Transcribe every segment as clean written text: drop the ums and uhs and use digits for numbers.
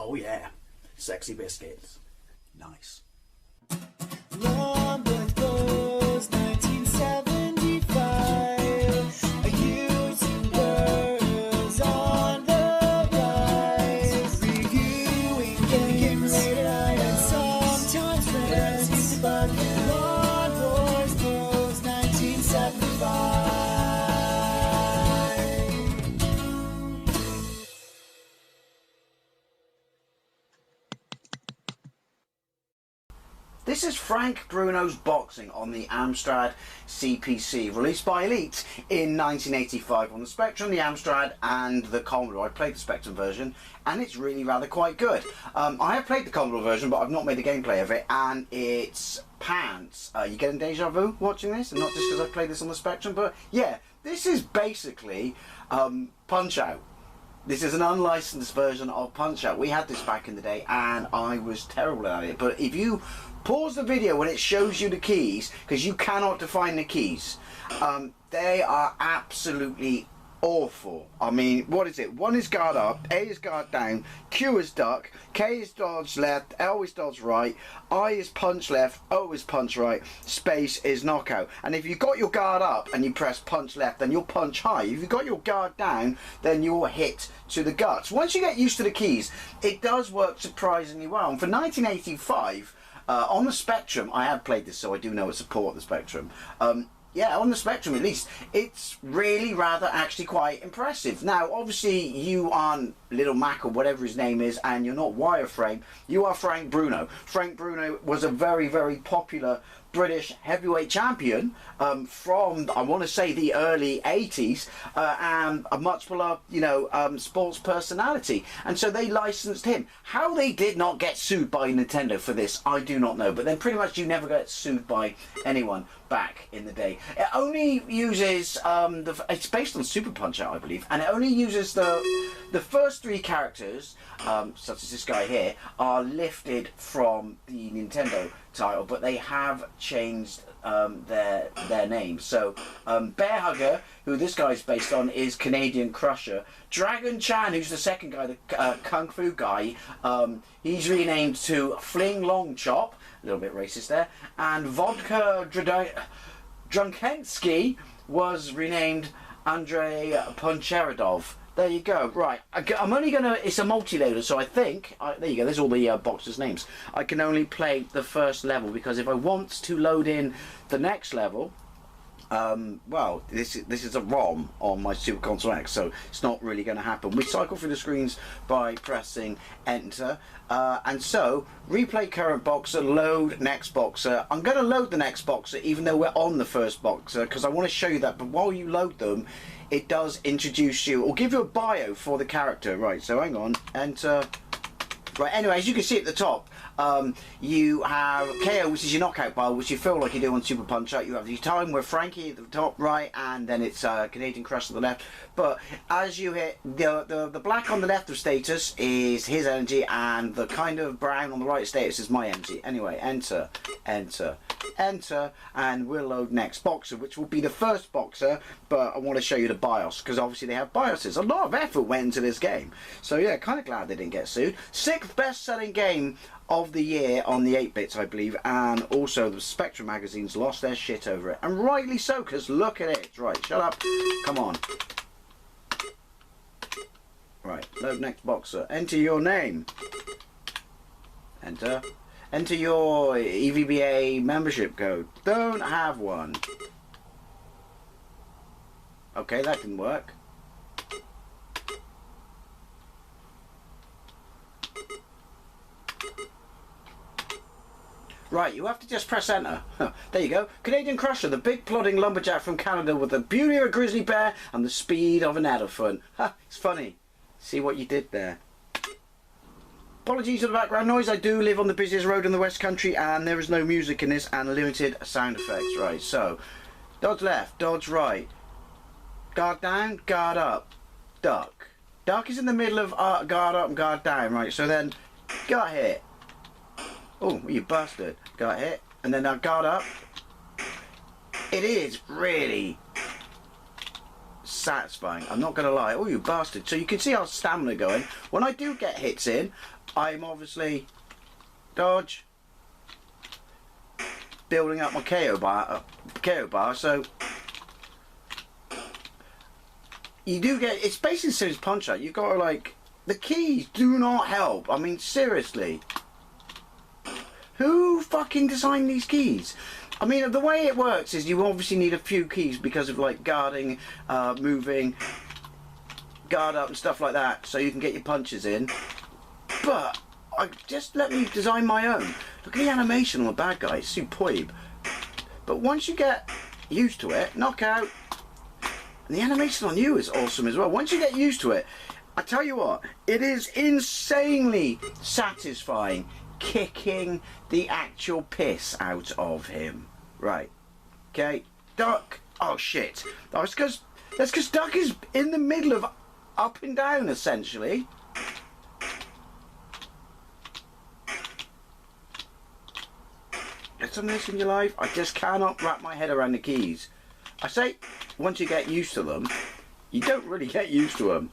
Oh yeah, sexy biscuits. Nice. Long Blues 1975. A YouTuber's on the rise. Reviewing games late at night and sometimes friends. But Long Blues 1975. This is Frank Bruno's boxing on the Amstrad CPC, released by Elite in 1985 on the Spectrum, the Amstrad and the Commodore. I played the Spectrum version and it's really rather quite good. I have played the Commodore version, but I've not made a gameplay of it, and it's pants. You getting deja vu watching this? And not just because I played this on the Spectrum, but yeah, this is basically Punch-Out! This is an unlicensed version of Punch-Out! We had this back in the day and I was terrible at it, but if you pause the video when it shows you the keys, because you cannot define the keys, they are absolutely awful. I mean, what is it? 1 is guard up, A is guard down, Q is duck, K is dodge left, L is dodge right, I is punch left, O is punch right, space is knockout. And if you've got your guard up and you press punch left, then you'll punch high. If you've got your guard down, then you'll hit to the guts. Once you get used to the keys, it does work surprisingly well. And for 1985, on the Spectrum, I have played this, so I do know it's support the Spectrum. Yeah, on the Spectrum at least, it's really rather actually quite impressive. Now, obviously, you aren't Little Mac or whatever his name is, and you're not Wireframe. You are Frank Bruno. Frank Bruno was a very, very popular British heavyweight champion from, I want to say, the early 80s, and a much beloved, you know, sports personality. And so they licensed him. How they did not get sued by Nintendo for this, I do not know. But then pretty much you never get sued by anyone back in the day. It only uses, it's based on Super Punch-Out, I believe, and it only uses the first 3 characters, such as this guy here, are lifted from the Nintendo title, but they have changed their names. So Bear Hugger, who this guy's based on, is Canadian Crusher. Dragon Chan, who's the second guy, the Kung Fu guy, he's renamed to Fling Long Chop, a little bit racist there, and Vodka Drunkensky was renamed Andrei Poncheradov. There you go. Right, I'm only gonna, it's a multi-loader, so I think, there you go, there's all the boxers' names. I can only play the first level, because if I want to load in the next level, well, this is a ROM on my Super Console X, so it's not really going to happen. We cycle through the screens by pressing enter, and so replay current boxer, load next boxer. I'm going to load the next boxer even though we're on the first boxer, because I want to show you that. But while you load them, it does introduce you or give you a bio for the character. Right, so hang on, enter. Right, anyway, as you can see at the top, you have KO, which is your knockout bar, which you feel like you do on Super Punch-Out. You have your time with Frankie at the top right, and then it's Canadian Crush at the left. But as you hit, the black on the left of status is his energy, and the kind of brown on the right status is my energy. Anyway, enter, enter, enter, and we'll load next boxer, which will be the first boxer, but I want to show you the BIOS, because obviously they have BIOSes. A lot of effort went into this game. So yeah, kind of glad they didn't get sued. 6th best-selling game of the year on the 8-bits, I believe, and also the Spectrum magazines lost their shit over it, and rightly so, because look at it. Right, shut up, come on. Right, load next boxer, enter your name, enter your EVBA membership code. Don't have one. Okay, that didn't work. Right, you have to just press enter. There you go. Canadian Crusher, the big plodding lumberjack from Canada with the beauty of a grizzly bear and the speed of an elephant. Ha, it's funny. See what you did there. Apologies for the background noise. I do live on the busiest road in the West Country and there is no music in this and limited sound effects. Right, so dodge left, dodge right. Guard down, guard up, duck. Duck is in the middle of guard up and guard down, right? So then, got hit. Oh, you bastard. Got hit. And then I guard up. It is really satisfying. I'm not going to lie. Oh, you bastard. So you can see our stamina going. When I do get hits in, I'm obviously... Dodge. Building up my KO bar, so... You do get... It's basically the same as Punch-Out. You've got to, like... The keys do not help. I mean, seriously. Who fucking designed these keys? I mean, the way it works is you obviously need a few keys because of like guarding, moving, guard up and stuff like that, so you can get your punches in. But just let me design my own. Look at the animation on the bad guy, it's superb. But once you get used to it, knockout, and the animation on you is awesome as well. Once you get used to it, I tell you what, it is insanely satisfying kicking the actual piss out of him. Right. Okay. Duck. Oh shit. That's because Duck is in the middle of up and down essentially. Get some of this in your life. I just cannot wrap my head around the keys. I say, once you get used to them, you don't really get used to them.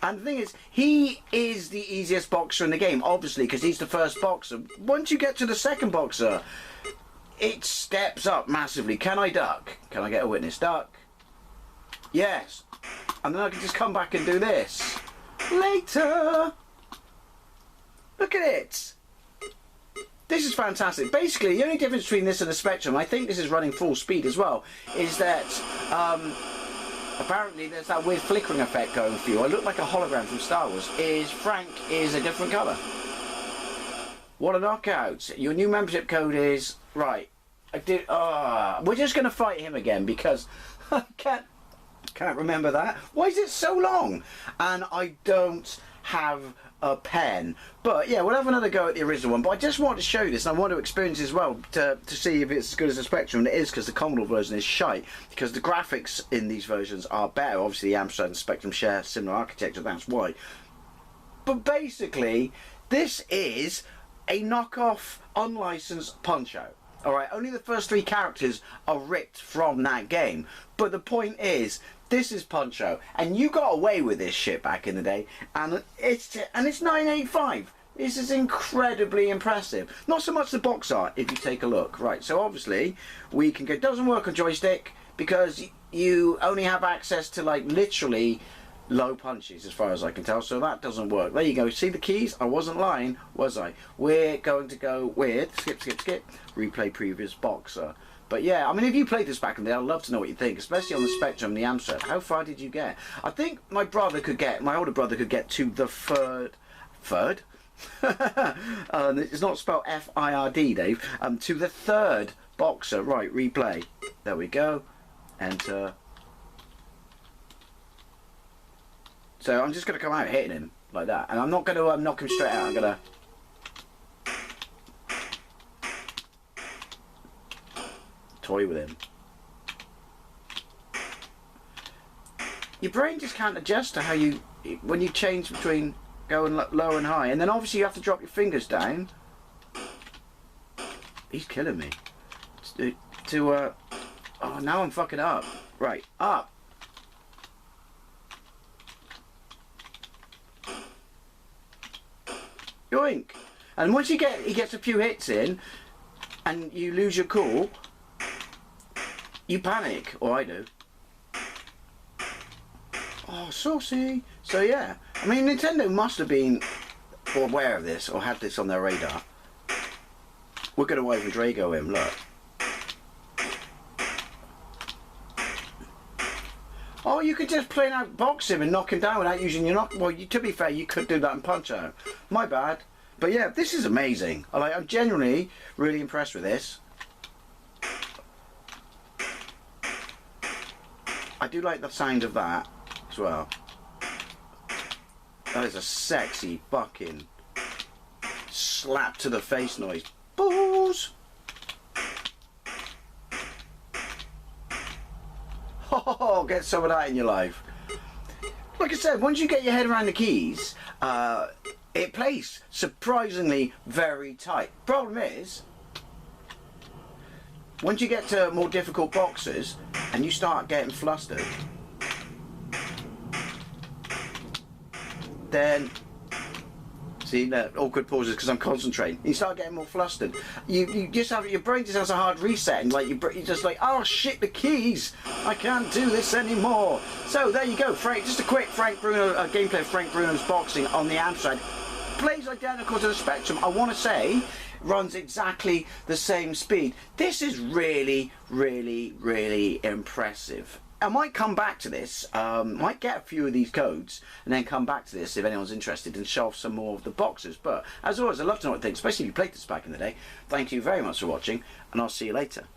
And the thing is, he is the easiest boxer in the game, obviously, because he's the first boxer. Once you get to the second boxer, it steps up massively. Can I duck? Can I get a witness? Duck. Yes. And then I can just come back and do this. Later. Look at it. This is fantastic. Basically, the only difference between this and the Spectrum, I think this is running full speed as well, is that... apparently there's that weird flickering effect going for you. I look like a hologram from Star Wars. Frank is a different colour. What a knockout. Your new membership code is... Right. We're just going to fight him again because I can't remember that. Why is it so long? And I don't have a pen. But yeah, we'll have another go at the original one. But I just want to show you this, and I want to experience it as well to see if it's as good as the Spectrum. And it is, because the Commodore version is shite. Because the graphics in these versions are better. Obviously, the Amstrad and Spectrum share similar architecture. That's why. But basically, this is a knockoff, unlicensed Punch-Out. Alright, only the first 3 characters are ripped from that game. But the point is, this is Punch-Out, and you got away with this shit back in the day, and it's 985. This is incredibly impressive. Not so much the box art, if you take a look. Right, so obviously, we can go... It doesn't work on joystick, because you only have access to, like, literally... low punches as far as I can tell, so that doesn't work. There you go. See the keys? I wasn't lying, was I? We're going to go with skip, replay previous boxer. But yeah, I mean, if you played this back in the day, I'd love to know what you think, especially on the Spectrum and the Amstrad. How far did you get? I think my older brother could get to the third? It's not spelled F-I-R-D, Dave. To the third boxer. Right, replay. There we go. Enter. So I'm just going to come out hitting him like that. And I'm not going to knock him straight out. I'm going to... toy with him. Your brain just can't adjust to how you... when you change between going low and high. And then obviously you have to drop your fingers down. He's killing me. Oh, now I'm fucking up. Right, up. Yoink! And once he gets a few hits in, and you lose your cool, you panic, or I do. Oh, saucy! So yeah, I mean, Nintendo must have been aware of this, or had this on their radar. We're going to Ivan Drago him, look. Oh, you could just plain out box him and knock him down without using your knock. Well, to be fair, you could do that in Punch-Out. My bad. But yeah, this is amazing. I'm genuinely really impressed with this. I do like the sound of that as well. That is a sexy fucking slap to the face noise. Balls! Oh, get some of that in your life. Like I said, once you get your head around the keys, it plays surprisingly very tight. Problem is, once you get to more difficult boxes and you start getting flustered, then. See, that awkward pauses because I'm concentrating. You start getting more flustered. You just have, your brain just has a hard reset, and like you're just like, oh shit, the keys! I can't do this anymore. So there you go, Frank. Just a quick Frank Bruno gameplay of Frank Bruno's boxing on the Amstrad. Plays identical to the Spectrum. I want to say runs exactly the same speed. This is really, really, really impressive. I might come back to this, might get a few of these codes and then come back to this if anyone's interested and show off some more of the boxes. But as always, I'd love to know what you think, especially if you played this back in the day. Thank you very much for watching, and I'll see you later.